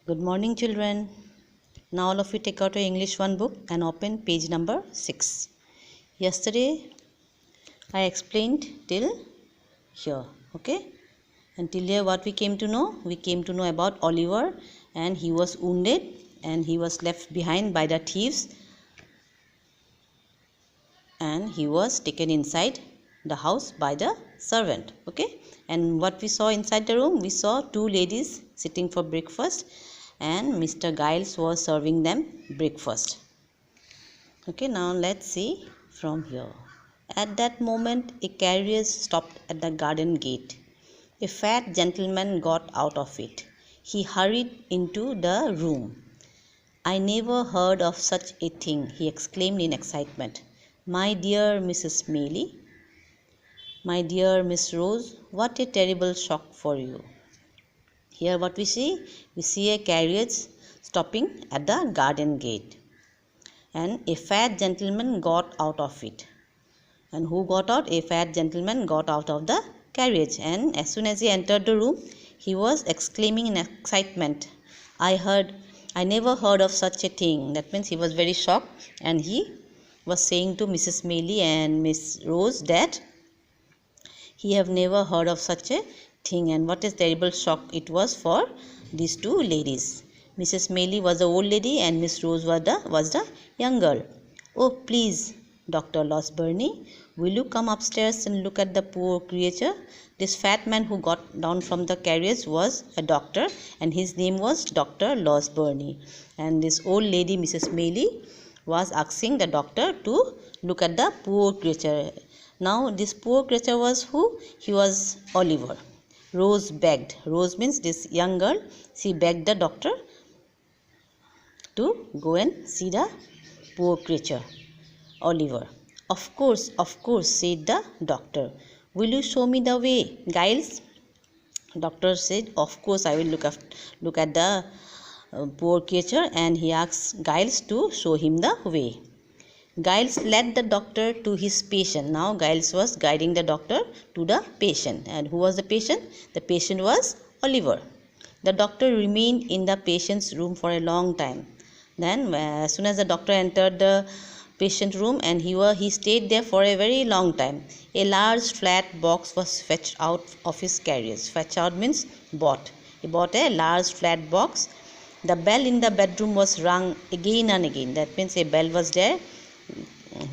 Good morning, children. Now all of you take out your English 1 book and open page number 6. Yesterday I explained till here, okay? And till here what we came to know? We came to know about Oliver, and he was wounded and he was left behind by the thieves, and he was taken inside the house by the servant, okay? And what we saw inside the room? We saw two ladies sitting for breakfast, and Mr. Giles was serving them breakfast. Okay, now let's see from here. At that moment, a carriage stopped at the garden gate. A fat gentleman got out of it. He hurried into the room. "I never heard of such a thing," he exclaimed in excitement. "My dear Mrs. Maylie, my dear Miss Rose, what a terrible shock for you." Here what we see a carriage stopping at the garden gate, and a fat gentleman got out of it. And who got out? A fat gentleman got out of the carriage, and as soon as he entered the room, he was exclaiming in excitement, I never heard of such a thing." That means he was very shocked, and he was saying to Mrs. Maylie and Miss Rose that he have never heard of such a thing, and what a terrible shock it was for these two ladies. Mrs. Maylie was the old lady and Miss Rose was the young girl. "Oh, please, Dr. Losberne, will you come upstairs and look at the poor creature?" This fat man who got down from the carriage was a doctor, and his name was Dr. Losberne. And this old lady, Mrs. Maylie, was asking the doctor to look at the poor creature. Now this poor creature was who? He was Oliver. Rose begged. Rose means this young girl. She begged the doctor to go and see the poor creature, Oliver. Of course, said the doctor. "Will you show me the way, Giles?" Doctor said, "Of course, I will look at the poor creature," and he asked Giles to show him the way. Giles led the doctor to his patient. Now Giles was guiding the doctor to the patient. And who was the patient? The patient was Oliver. The doctor remained in the patient's room for a long time. Then as soon as the doctor entered the patient room, and he stayed there for a very long time, a large flat box was fetched out of his carriage. Fetch out means bought. He bought a large flat box. The bell in the bedroom was rung again and again. That means a bell was there.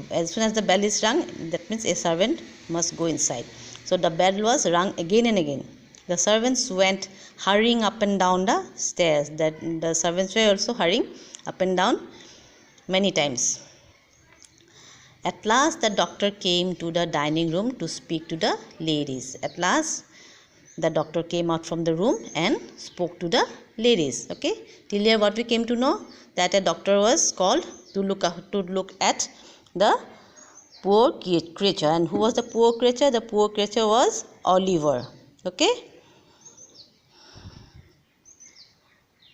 As soon as the bell is rung, that means a servant must go inside. So the bell was rung again and again. The servants went hurrying up and down the stairs. That the servants were also hurrying up and down many times. At last the doctor came to the dining room to speak to the ladies. At last the doctor came out from the room and spoke to the ladies. Okay, till here what we came to know, that a doctor was called to look at the poor creature. And who was the poor creature? The poor creature was Oliver. Okay,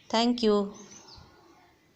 thank you.